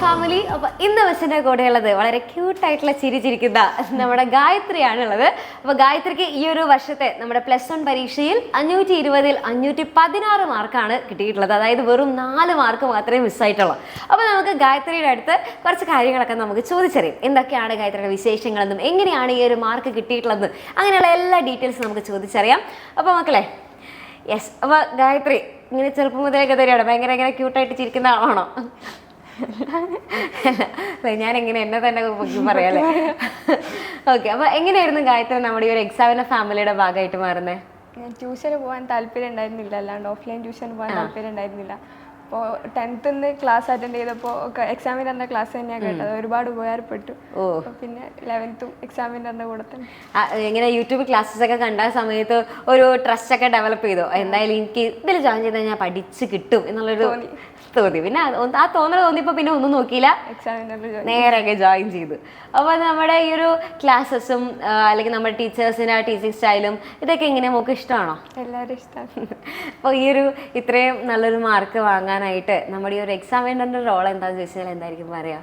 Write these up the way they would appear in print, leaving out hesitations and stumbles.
Family. അപ്പോൾ ഇന്ന് ബസ്സിൻ്റെ കൂടെയുള്ളത് വളരെ ക്യൂട്ടായിട്ടുള്ള ചിരിച്ചിരിക്കുന്ന നമ്മുടെ ഗായത്രിയാണുള്ളത്. അപ്പോൾ ഗായത്രിക്ക് ഈ ഒരു വർഷത്തെ നമ്മുടെ +1 പരീക്ഷയിൽ 520-ൽ 516 മാർക്കാണ് കിട്ടിയിട്ടുള്ളത്. അതായത് വെറും 4 മാർക്ക് മാത്രമേ മിസ്സായിട്ടുള്ളൂ. അപ്പോൾ നമുക്ക് ഗായത്രിയുടെ അടുത്ത് കുറച്ച് കാര്യങ്ങളൊക്കെ നമുക്ക് ചോദിച്ചറിയാം. എന്തൊക്കെയാണ് ഗായത്രിയുടെ വിശേഷങ്ങളെന്നും എങ്ങനെയാണ് ഈ ഒരു മാർക്ക് കിട്ടിയിട്ടുള്ളതെന്നും അങ്ങനെയുള്ള എല്ലാ ഡീറ്റെയിൽസും നമുക്ക് ചോദിച്ചറിയാം. അപ്പോൾ മക്കളെ, യെസ്, അപ്പോൾ ഗായത്രി ഇങ്ങനെ ചെറുപ്പം മുതലൊക്കെ തന്നെയാണ് ഭയങ്കര ഇങ്ങനെ ക്യൂട്ടായിട്ട് ചിരിക്കുന്ന ആളാണോ? ഞാനെങ്ങനെ എന്നെ തന്നെ പറയാല്ലേ. ഓക്കെ, അപ്പോൾ എങ്ങനെയായിരുന്നു ഗായത്രി നമ്മുടെ ഈ ഒരു എക്സാമിന്റെ ഫാമിലിയുടെ ഭാഗമായിട്ട് മാറുന്നത്? ഞാൻ ട്യൂഷന് പോകാൻ താല്പര്യം ഉണ്ടായിരുന്നില്ല, അല്ലാണ്ട് ഓഫ്ലൈൻ ട്യൂഷന് പോകാൻ താല്പര്യം ഉണ്ടായിരുന്നില്ല. അപ്പോൾ 10th ക്ലാസ് അറ്റൻഡ് ചെയ്തപ്പോൾ എക്സാമിൻ്റെ അന്ന ക്ലാസ് തന്നെയാണ് കേട്ടത്. ഒരുപാട് ഉപകാരപ്പെട്ടു. പിന്നെ 11th എക്സാമിൻ്റെ കൂടെ തന്നെ ഇങ്ങനെ യൂട്യൂബ് ക്ലാസ്സസ് ഒക്കെ കണ്ട സമയത്ത് ഒരു ട്രസ്റ്റ് ഒക്കെ ഡെവലപ്പ് ചെയ്തോ? എന്തായാലും എനിക്ക് ഇതിൽ ജോയിൻ ചെയ്താൽ ഞാൻ പഠിച്ച് കിട്ടും എന്നുള്ളൊരു തോന്നി. പിന്നെ ആ തോന്നൽ തോന്നിയപ്പോൾ പിന്നെ ഒന്നും നോക്കിയില്ല, നേരെ ജോയിൻ ചെയ്തു. അപ്പോൾ നമ്മുടെ ഈ ഒരു ക്ലാസ്സസും അല്ലെങ്കിൽ നമ്മുടെ ടീച്ചേഴ്സിൻ്റെ ടീച്ചിങ് സ്റ്റൈലും ഇതൊക്കെ എങ്ങനെ നമുക്ക് ഇഷ്ടമാണോ? എല്ലാവരും ഇഷ്ടമാണ്. അപ്പോൾ ഈ ഒരു ഇത്രയും നല്ലൊരു മാർക്ക് വാങ്ങാനായിട്ട് നമ്മുടെ ഈ ഒരു എക്സാമിൻ്റെ റോൾ എന്താണെന്ന് ചോദിച്ചാൽ എന്തായിരിക്കും പറയാ?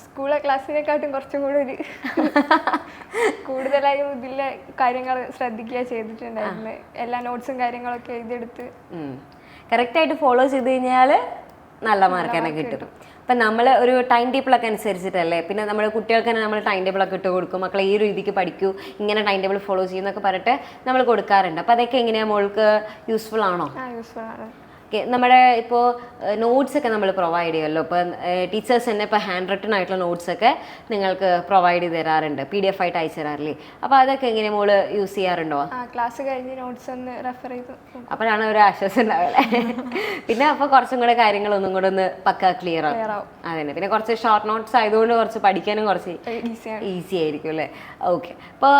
സ്കൂളിലെ ക്ലാസ്സിനെക്കാട്ടും കുറച്ചും കൂടി ഒരു കൂടുതലായും ഇതിലെ കാര്യങ്ങൾ ശ്രദ്ധിക്കുക ചെയ്തിട്ടുണ്ടായിരുന്നു. എല്ലാ നോട്ട്സും കാര്യങ്ങളൊക്കെ എഴുതിയെടുത്ത് കറക്റ്റായിട്ട് ഫോളോ ചെയ്ത് കഴിഞ്ഞാൽ നല്ല മാർക്ക് തന്നെ കിട്ടും. അപ്പം നമ്മൾ ഒരു ടൈം ടേബിളൊക്കെ അനുസരിച്ചിട്ടല്ലേ, പിന്നെ നമ്മുടെ കുട്ടികൾക്ക് തന്നെ നമ്മൾ ടൈം ടേബിളൊക്കെ ഇട്ട് കൊടുക്കും. മക്കളെ ഈ ഒരു രീതിക്ക് പഠിക്കൂ, ഇങ്ങനെ ടൈം ടേബിൾ ഫോളോ ചെയ്യുന്നൊക്കെ പറഞ്ഞിട്ട് നമ്മൾ കൊടുക്കാറുണ്ട്. അപ്പോൾ അതൊക്കെ എങ്ങനെയാണ് മോൾക്ക് യൂസ്ഫുൾ ആണോ? യൂസ്ഫുൾ ആണ്. നമ്മുടെ ഇപ്പോൾ നോട്ട്സൊക്കെ നമ്മൾ പ്രൊവൈഡ് ചെയ്യുമല്ലോ. ഇപ്പോൾ ടീച്ചേഴ്സ് തന്നെ ഇപ്പോൾ ഹാൻഡ് റിട്ടൺ ആയിട്ടുള്ള നോട്ട്സൊക്കെ നിങ്ങൾക്ക് പ്രൊവൈഡ് ചെയ്ത് തരാറുണ്ട്, PDF ആയിട്ട് അയച്ചു തരാറില്ലേ? അപ്പോൾ അതൊക്കെ എങ്ങനെ മോള് യൂസ് ചെയ്യാറുണ്ടോ? ക്ലാസ് കഴിഞ്ഞ് നോട്ട്സ് ഒന്ന് റെഫർ ചെയ്തു. അപ്പോഴാണ് ഒരു ആശ്വാസം ഉണ്ടാവില്ലേ? പിന്നെ അപ്പോൾ കുറച്ചും കൂടെ കാര്യങ്ങളൊന്നും കൂടെ ഒന്ന് പക്ക ക്ലിയർ ആവും. അതന്നെ, പിന്നെ കുറച്ച് ഷോർട്ട് നോട്ട്സ് ആയതുകൊണ്ട് കുറച്ച് പഠിക്കാനും കുറച്ച് ഈസി ആയിരിക്കും അല്ലേ? ഓക്കെ, അപ്പോൾ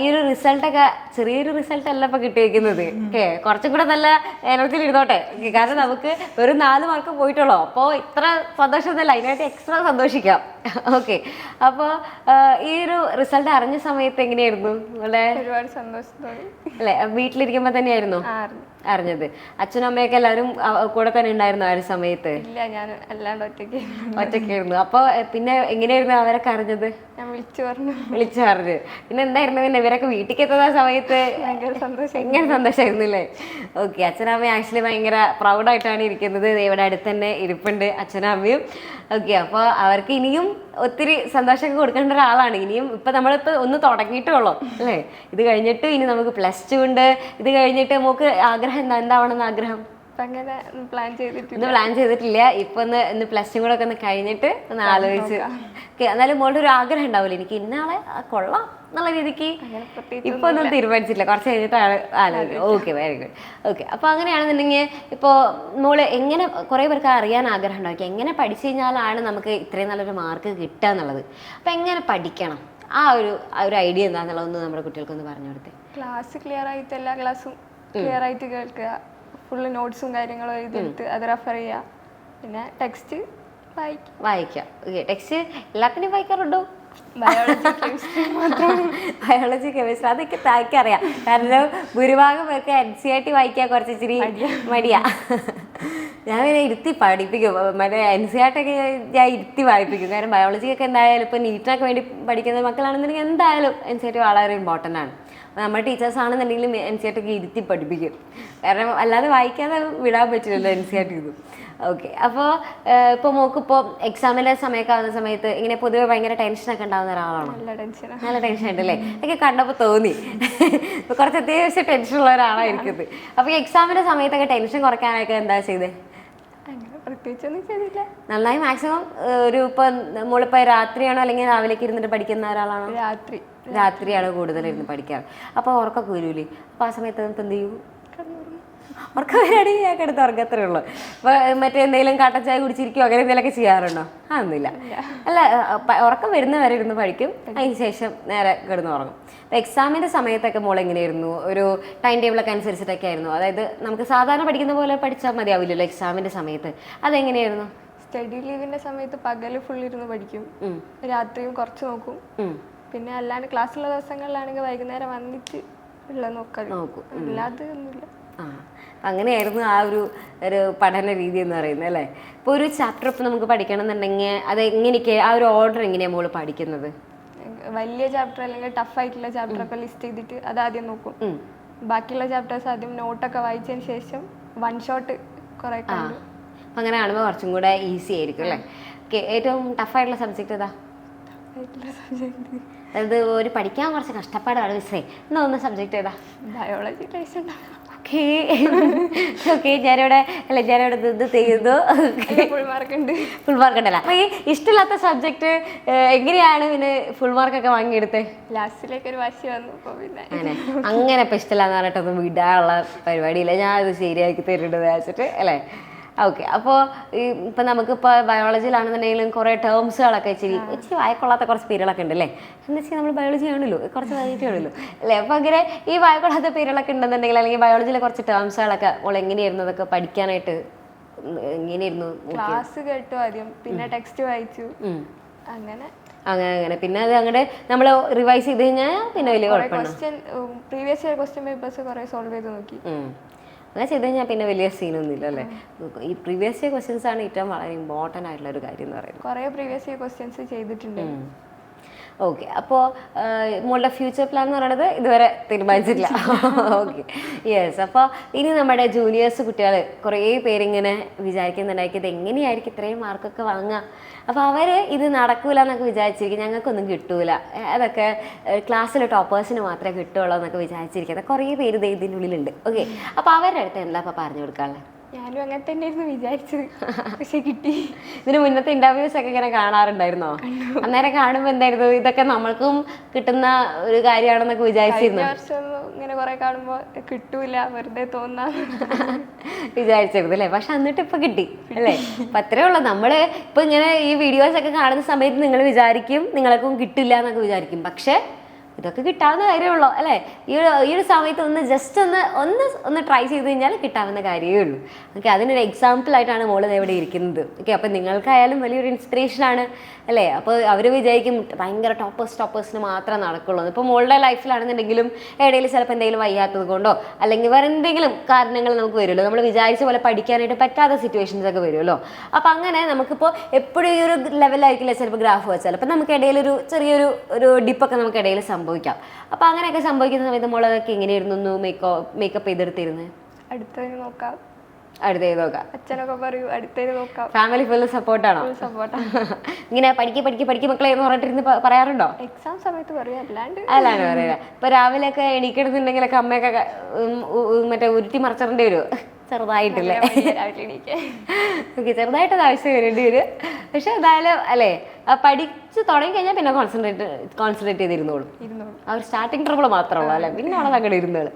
ഈ ഒരു റിസൾട്ടൊക്കെ ചെറിയൊരു റിസൾട്ട് അല്ല ഇപ്പോൾ കിട്ടിയിരിക്കുന്നത്. ഓക്കെ, കുറച്ചും കൂടെ നല്ല എനർജിയിൽ ഇരുന്നോട്ടെ, കാരണം നമുക്ക് വെറും 4 മാർക്ക് പോയിട്ടുള്ളൂ. അപ്പോൾ ഇത്ര സന്തോഷമൊന്നുമില്ല, അതിനായിട്ട് എക്സ്ട്രാ സന്തോഷിക്കാം. ഓക്കെ, അപ്പോൾ ഈ ഒരു റിസൾട്ട് അറിഞ്ഞ സമയത്ത് എങ്ങനെയായിരുന്നു? ഒരുപാട് സന്തോഷം തോന്നി അല്ലേ? വീട്ടിലിരിക്കുമ്പോൾ തന്നെയായിരുന്നു അറിഞ്ഞത്? അച്ഛനും അമ്മയൊക്കെ എല്ലാവരും കൂടെ തന്നെ ഉണ്ടായിരുന്നു ആ ഒരു സമയത്ത്? ഇല്ല, ഞാൻ അല്ലാണ്ട് ഒറ്റയ്ക്കായിരുന്നു. അപ്പോൾ പിന്നെ എങ്ങനെയായിരുന്നു അവരൊക്കെ അറിഞ്ഞത്? ഞാൻ വിളിച്ചു പറഞ്ഞു. പിന്നെ എന്തായിരുന്നു പിന്നെ ഇവരൊക്കെ വീട്ടിലേക്ക് എത്തുന്ന സമയത്ത്? ഭയങ്കര സന്തോഷമായിരുന്നു അല്ലേ? ഓക്കെ, അച്ഛനമ്മയും ആക്ച്വലി ഭയങ്കര പ്രൗഡായിട്ടാണ് ഇരിക്കുന്നത്. ഇവിടെ അടുത്ത് തന്നെ ഇരിപ്പുണ്ട് അച്ഛനും അമ്മയും. ഓക്കെ, അപ്പോൾ അവർക്ക് ഇനിയും ഒത്തിരി സന്തോഷമൊക്കെ കൊടുക്കേണ്ട ഒരാളാണ്. ഇനിയും ഇപ്പം നമ്മളിപ്പോൾ ഒന്ന് തുടങ്ങിയിട്ടേ ഉള്ളൂ അല്ലേ? ഇത് കഴിഞ്ഞിട്ട് ഇനി നമുക്ക് +2 ഉണ്ട്. ഇത് കഴിഞ്ഞിട്ട് നമുക്ക് ആഗ്രഹം എന്താവണമെന്ന് ആഗ്രഹം? അങ്ങനെ പ്ലാൻ ചെയ്തിട്ടില്ല. ഇപ്പൊ ഒന്ന് +2 കൂടെ ഒക്കെ ഒന്ന് കഴിഞ്ഞിട്ട് ഒന്ന് ആലോചിച്ച്. ഓക്കെ, എന്നാലും മോളുടെ ഒരു ആഗ്രഹം ഉണ്ടാവില്ല, എനിക്ക് ഇന്നാളെ കൊള്ളാം എന്നുള്ള രീതിക്ക് ഇപ്പൊ ഒന്നും തീരുമാനിച്ചില്ല, കുറച്ച് കഴിഞ്ഞിട്ടാണ് ആലോചിക്കുക. Okay, very good. ഓക്കെ, അപ്പൊ അങ്ങനെയാണെന്നുണ്ടെങ്കിൽ ഇപ്പോൾ മോള് എങ്ങനെ, കുറേ പേർക്ക് അറിയാൻ ആഗ്രഹം ഉണ്ടാക്കി എങ്ങനെ പഠിച്ചു കഴിഞ്ഞാലാണ് നമുക്ക് ഇത്രയും നല്ലൊരു മാർക്ക് കിട്ടുക എന്നുള്ളത്. അപ്പൊ എങ്ങനെ പഠിക്കണം, ആ ഒരു ഐഡിയ എന്താണെന്നുള്ളതൊന്ന് നമ്മുടെ കുട്ടികൾക്കൊന്ന് പറഞ്ഞു കൊടുത്തേ. ക്ലാസ് ക്ലിയർ ആയിട്ട് എല്ലാ ക്ലാസ്സും ക്ലിയർ ആയിട്ട് കേൾക്കുക, ഫുള്ള് നോട്ട്സും കാര്യങ്ങളും എഴുതിയെടുത്ത് അത് റെഫർ ചെയ്യുക, പിന്നെ ടെക്സ്റ്റ് വായിക്കാം. ഓക്കെ, ടെക്സ്റ്റ് എല്ലാത്തിനും വായിക്കാറുണ്ടോ? ബയോളജി കെമിസ്ട്രി അതൊക്കെ തായ്ക്കറിയാം. കാരണം ഭൂരിഭാഗം പേർക്ക് NCERT വായിക്കാൻ കുറച്ച് ഇച്ചിരി മടിയാ. ഞാൻ പിന്നെ ഇരുത്തി പഠിപ്പിക്കും, മറ്റേ NCERT ഒക്കെ ഞാൻ ഇരുത്തി വായിപ്പിക്കും. കാരണം ബയോളജിക്കൊക്കെ എന്തായാലും ഇപ്പോൾ നീറ്റിനൊക്കെ വേണ്ടി പഠിക്കുന്ന മക്കളാണെന്നുണ്ടെങ്കിൽ എന്തായാലും NCERT വളരെ ഇമ്പോർട്ടൻ്റ് ആണ്. നമ്മുടെ ടീച്ചേഴ്സ് ആണെന്നുണ്ടെങ്കിലും NCERT ഒക്കെ ഇരുത്തി പഠിപ്പിക്കും, കാരണം അല്ലാതെ വായിക്കാതെ വിടാൻ പറ്റില്ലല്ലോ NCERT ഇത്. ഓക്കെ, അപ്പോൾ ഇപ്പോൾ മോക്കിപ്പോൾ എക്സാമിൻ്റെ സമയമൊക്കെ ആവുന്ന സമയത്ത് ഇങ്ങനെ പൊതുവെ ഭയങ്കര ടെൻഷനൊക്കെ ഉണ്ടാകുന്ന ഒരാളാണോ? നല്ല ടെൻഷൻ ഉണ്ടല്ലേ? എനിക്ക് കണ്ടപ്പോൾ തോന്നി ഇപ്പോൾ കുറച്ച് അത്യാവശ്യം ടെൻഷനുള്ള ഒരാളായിരിക്കുന്നത്. അപ്പോൾ ഈ എക്സാമിൻ്റെ സമയത്തൊക്കെ ടെൻഷൻ കുറയ്ക്കാനൊക്കെ എന്താ ചെയ്തത്? പ്രത്യേകിച്ചൊന്നും ചെയ്തില്ല. നന്നായി മാക്സിമം ഒരു ഇപ്പം മോളിപ്പോൾ രാത്രിയാണോ അല്ലെങ്കിൽ രാവിലേക്ക് ഇരുന്നിട്ട് പഠിക്കുന്ന ഒരാളാണോ? രാത്രിയാണ് കൂടുതലിരുന്ന് പഠിക്കാറ്. അപ്പോൾ ഉറക്കമൊക്കെ വരൂലേ? അപ്പോൾ ആ സമയത്ത് എന്ത് ചെയ്യും? ഉറക്കം വരികയാണെങ്കിൽ ഞാൻ കിടന്ന് ഉറക്കത്രേ ഉള്ളൂ. അപ്പോൾ മറ്റേ എന്തെങ്കിലും കട്ടച്ചായ കുടിച്ചിരിക്കുമോ അങ്ങനെ എന്തെങ്കിലുമൊക്കെ ചെയ്യാറുണ്ടോ? അതൊന്നുമില്ല അല്ല, ഉറക്കം വരുന്നവരെ ഇരുന്ന് പഠിക്കും, അതിന് ശേഷം നേരെ കിടന്ന് ഉറങ്ങും. അപ്പോൾ എക്സാമിൻ്റെ സമയത്തൊക്കെ മോൾ എങ്ങനെയായിരുന്നു? ഒരു ടൈം ടേബിളൊക്കെ അനുസരിച്ചിട്ടൊക്കെ ആയിരുന്നു? അതായത് നമുക്ക് സാധാരണ പഠിക്കുന്ന പോലെ പഠിച്ചാൽ മതിയാവില്ലല്ലോ എക്സാമിൻ്റെ സമയത്ത്, അതെങ്ങനെയായിരുന്നു? സ്റ്റഡി ലീവിൻ്റെ സമയത്ത് പകല് ഫുള്ളിരുന്ന് പഠിക്കും, രാത്രിയും കുറച്ച് നോക്കും. പിന്നെ അല്ലാണ്ട് ക്ലാസ്സുള്ള ദിവസങ്ങളിലാണെങ്കിൽ വൈകുന്നേരം വന്നിട്ട് ഉള്ള നോക്കും. അല്ലാതെ ഒന്നുമില്ല. ആ, അങ്ങനെയായിരുന്നു ആ ഒരു പഠന രീതി എന്ന് പറയുന്നത് അല്ലേ. ഇപ്പോൾ ഒരു ചാപ്റ്റർ ഇപ്പം നമുക്ക് പഠിക്കണം എന്നുണ്ടെങ്കിൽ അത് എങ്ങനെയൊക്കെ ആ ഒരു ഓർഡർ എങ്ങനെയാണ് മോള് പഠിക്കുന്നത്? വലിയ ചാപ്റ്റർ അല്ലെങ്കിൽ ടഫ് ആയിട്ടുള്ള ചാപ്റ്റർ ഒക്കെ ലിസ്റ്റ് ചെയ്തിട്ട് അത് ആദ്യം നോക്കും. ബാക്കിയുള്ള ചാപ്റ്റേഴ്സ് ആദ്യം നോട്ടൊക്കെ വായിച്ചതിന് ശേഷം വൺ ഷോട്ട് കുറെ കണ്ടു. അപ്പം അങ്ങനെ കാണുമ്പോൾ കുറച്ചും കൂടെ ഈസി ആയിരിക്കും അല്ലേ. ഓക്കെ, ഏറ്റവും ടഫായിട്ടുള്ള സബ്ജക്റ്റ് ഏതാ? അതായത് ഒരു പഠിക്കാൻ കുറച്ച് കഷ്ടപ്പാടാണ് മിസ്സേ എന്നാ ഒന്ന് സബ്ജക്റ്റ് ഏതാ? ബയോളജി. ഓക്കെ ഓക്കെ, ഞാനിവിടെ ഇത് ചെയ്തു. ഫുൾ മാർക്ക് ഉണ്ട്. ഫുൾ മാർക്ക് ഉണ്ടല്ലോ. അപ്പൊ ഈ ഇഷ്ടമില്ലാത്ത സബ്ജക്ട് എങ്ങനെയാണ് പിന്നെ ഫുൾ മാർക്കൊക്കെ വാങ്ങിയെടുത്തേ? ലാസ്റ്റിലേക്ക് ഒരു വാശി വന്നു. പിന്നെ അങ്ങനെ ഇപ്പൊ ഇഷ്ടമില്ലാന്ന് പറഞ്ഞിട്ടൊന്നും വിടാനുള്ള പരിപാടിയില്ല, ഞാൻ അത് ശരിയാക്കി തരുന്നുണ്ട് വെച്ചിട്ട് അല്ലേ. ഓക്കെ, അപ്പോൾ ഇപ്പം നമുക്കിപ്പോൾ ബയോളജിയിലാണെന്നുണ്ടെങ്കിലും കുറേ ടേംസുകളൊക്കെ ഇച്ചിരി വായിക്കൊള്ളാത്ത കുറച്ച് പേരുകളൊക്കെ ഉണ്ട് അല്ലേ. എന്താ വെച്ചാൽ നമ്മൾ ബയോളജി ആണല്ലോ, കുറച്ച് വായിച്ചേ ആണല്ലോ അല്ലേ. അപ്പോൾ അങ്ങനെ ഈ വായിക്കൊള്ളാത്ത പേരുകളൊക്കെ ഉണ്ടെന്നുണ്ടെങ്കിൽ അല്ലെങ്കിൽ ബയോളജിയിലെ കുറച്ച് ടേംസുകളൊക്കെ ഓൾ എങ്ങനെയായിരുന്നു അതൊക്കെ പഠിക്കാനായിട്ട്? എങ്ങനെയായിരുന്നു? ക്ലാസ് കേട്ടു ആദ്യം, പിന്നെ ടെക്സ്റ്റ് വായിച്ചു, അങ്ങനെ അങ്ങനെ പിന്നെ അത് അങ്ങോട്ട് നമ്മൾ റിവൈസ് ചെയ്ത് കഴിഞ്ഞാൽ പിന്നെ വലിയ കുഴപ്പമില്ല. പ്രീവിയസ് ഇയർ ക്വസ്റ്റ്യൻ പേപ്പേഴ്സ് കുറേ സോൾവ് ചെയ്ത് നോക്കി. അങ്ങനെ ചെയ്ത് കഴിഞ്ഞാൽ പിന്നെ വലിയ സീനൊന്നുമില്ല അല്ലേ. ഈ പ്രീവിയസ് ഇയർ ക്വസ്റ്റ്യൻസ് ആണ് ഏറ്റവും വളരെ ഇമ്പോർട്ടൻ്റ് ആയിട്ടുള്ള ഒരു കാര്യം എന്ന് പറയുന്നത്. കുറേ പ്രീവിയസ് ഇയർ ക്വസ്റ്റ്യൻസ് ചെയ്തിട്ടുണ്ട്. ഓക്കെ, അപ്പോൾ മോളുടെ ഫ്യൂച്ചർ പ്ലാൻ എന്ന് പറയുന്നത് ഇതുവരെ തീരുമാനിച്ചിട്ടില്ല. Okay, yes. അപ്പോൾ ഇനി നമ്മുടെ ജൂനിയേഴ്സ് കുട്ടികൾ കുറേ പേരിങ്ങനെ വിചാരിക്കുന്നുണ്ടായിരിക്കും ഇത് എങ്ങനെയായിരിക്കും ഇത്രയും മാർക്കൊക്കെ വാങ്ങുക. അപ്പോൾ അവർ ഇത് നടക്കൂല എന്നൊക്കെ വിചാരിച്ചിരിക്കും, ഞങ്ങൾക്കൊന്നും കിട്ടൂല, അതൊക്കെ ക്ലാസ്സിലെ ടോപ്പേഴ്സിന് മാത്രമേ കിട്ടുള്ളൂ എന്നൊക്കെ വിചാരിച്ചിരിക്കുന്നത് കുറേ പേര് ഇതിൻ്റെ ഉള്ളിലുണ്ട്. ഓക്കെ, അപ്പോൾ അവരുടെ അടുത്ത് എന്താ ഇപ്പോൾ പറഞ്ഞു കൊടുക്കാനുള്ളത്? ഞാനും അങ്ങനെ തന്നെയായിരുന്നു വിചാരിച്ചത്, പക്ഷെ കിട്ടി. ഇതിന് മുന്നത്തെ ഇന്റർവ്യൂസ് ഒക്കെ ഇങ്ങനെ കാണാറുണ്ടായിരുന്നോ? അന്നേരം കാണുമ്പോൾ എന്തായിരുന്നു ഇതൊക്കെ നമ്മൾക്കും കിട്ടുന്ന ഒരു കാര്യമാണെന്നൊക്കെ വിചാരിച്ചിരുന്നു? ഇങ്ങനെ കുറെ കാണുമ്പോൾ കിട്ടൂല, വെറുതെ തോന്നാ വിചാരിച്ചിരുന്നു അല്ലേ. പക്ഷെ എന്നിട്ട് ഇപ്പൊ കിട്ടി അല്ലേ. അപ്പൊ അത്രേ ഉള്ളൂ. നമ്മള് ഇപ്പൊ ഇങ്ങനെ ഈ വീഡിയോസ് ഒക്കെ കാണുന്ന സമയത്ത് നിങ്ങൾ വിചാരിക്കും നിങ്ങൾക്കും കിട്ടില്ല എന്നൊക്കെ വിചാരിക്കും, പക്ഷെ ഇതൊക്കെ കിട്ടാവുന്ന കാര്യമുള്ളൂ അല്ലേ. ഈ ഒരു സമയത്ത് ഒന്ന് ജസ്റ്റ് ഒന്ന് ട്രൈ ചെയ്ത് കഴിഞ്ഞാൽ കിട്ടാവുന്ന കാര്യമേ ഉള്ളൂ. ഓക്കെ, അതിനൊരു എക്സാമ്പിൾ ആയിട്ടാണ് മോള് ഇവിടെ ഇരിക്കുന്നത്. ഓക്കെ, അപ്പം നിങ്ങൾക്കായാലും വലിയൊരു ഇൻസ്പിറേഷനാണ് അല്ലേ. അപ്പോൾ അവർ വിചാരിക്കും ഭയങ്കര ടോപ്പേഴ്സിന് മാത്രമേ നടക്കുള്ളൂ. ഇപ്പോൾ മോളുടെ ലൈഫിലാണെന്നുണ്ടെങ്കിലും ഇടയിൽ ചിലപ്പോൾ എന്തെങ്കിലും വയ്യാത്തത് കൊണ്ടോ അല്ലെങ്കിൽ വേറെ എന്തെങ്കിലും കാരണങ്ങൾ നമുക്ക് വരുമല്ലോ, നമ്മൾ വിചാരിച്ച പോലെ പഠിക്കാനായിട്ട് പറ്റാത്ത സിറ്റുവേഷൻസ് ഒക്കെ വരുമല്ലോ. അപ്പം അങ്ങനെ നമുക്കിപ്പോൾ എപ്പോഴും ഈ ഒരു ലെവലായിരിക്കില്ല ചിലപ്പോൾ ഗ്രാഫ് വെച്ചാൽ, അപ്പം നമുക്ക് ഇടയിലൊരു ചെറിയൊരു ഡിപ്പൊക്കെ നമുക്ക് ഇടയിൽ സംഭവിക്കാം. അപ്പം അങ്ങനെയൊക്കെ സംഭവിക്കുന്ന സമയത്ത് മോളതൊക്കെ എങ്ങനെയായിരുന്നു മേക്കപ്പ് ചെയ്തെടുത്തിരുന്നത്? അടുത്തതിന് നോക്കാം. അച്ഛനൊക്കെ പറയൂ അടുത്തതിന് നോക്കാം. ഫാമിലി ഫുൾ സപ്പോർട്ടാണോ? ഇങ്ങനെ പഠിക്കും മക്കളെ എന്ന് പറഞ്ഞിട്ടിരുന്ന് പറയാറുണ്ടോ? എക്സാം സമയത്ത് പറയും, അല്ലാണ്ട് പറയാ. ഇപ്പൊ രാവിലെയൊക്കെ എണീക്കണമെന്നുണ്ടെങ്കിലൊക്കെ അമ്മയൊക്കെ മറ്റേ ഉരുട്ടി മറച്ചിടേണ്ടി വരുമോ? ചെറുതായിട്ടില്ലേ? ഓക്കെ, ചെറുതായിട്ടത് ആവശ്യം വരേണ്ടി വരും. പക്ഷെ എന്തായാലും അല്ലേ പഠിച്ച് തുടങ്ങി കഴിഞ്ഞാൽ പിന്നെ കോൺസെൻട്രേറ്റ് ചെയ്തിരുന്നോളും. ആ ഒരു സ്റ്റാർട്ടിങ് ട്രബിൾ മാത്രമുള്ളൂ അല്ലേ, പിന്നെ അവിടെ അങ്ങോട്ട് ഇരുന്നോളും.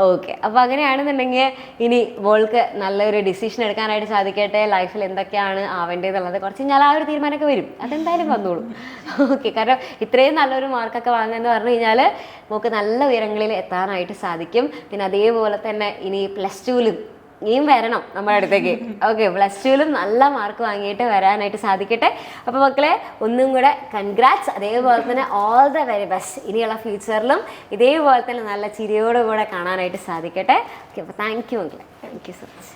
ഓക്കെ, അപ്പോൾ അങ്ങനെയാണെന്നുണ്ടെങ്കിൽ ഇനി മോൾക്ക് നല്ലൊരു ഡിസിഷൻ എടുക്കാനായിട്ട് സാധിക്കട്ടെ. ലൈഫിൽ എന്തൊക്കെയാണ് ആവേണ്ടതെന്നുള്ളത് കുറച്ച് കഴിഞ്ഞാൽ ആ ഒരു തീരുമാനമൊക്കെ വരും, അതെന്തായാലും വന്നോളും. ഓക്കെ, കാരണം ഇത്രയും നല്ലൊരു മാർക്കൊക്കെ വാങ്ങുകയെന്ന് പറഞ്ഞു കഴിഞ്ഞാൽ മോൾക്ക് നല്ല ഉയരങ്ങളിൽ എത്താനായിട്ട് സാധിക്കും. പിന്നെ അതേപോലെ തന്നെ ഇനി +2-ലും ഇനിയും വരണം നമ്മുടെ അടുത്തേക്ക്. ഓക്കെ, +2-ലും നല്ല മാർക്ക് വാങ്ങിയിട്ട് വരാനായിട്ട് സാധിക്കട്ടെ. അപ്പോൾ മക്കളെ ഒന്നും കൂടെ കൺഗ്രാറ്റ്സ്. അതേപോലെ തന്നെ ഓൾ ദ വെരി ബെസ്റ്റ്. ഇനിയുള്ള ഫ്യൂച്ചറിലും ഇതേപോലെ തന്നെ നല്ല ചിരിയോടുകൂടെ കാണാനായിട്ട് സാധിക്കട്ടെ. ഓക്കെ, അപ്പോൾ താങ്ക് യു മക്കളെ. Thank you so much.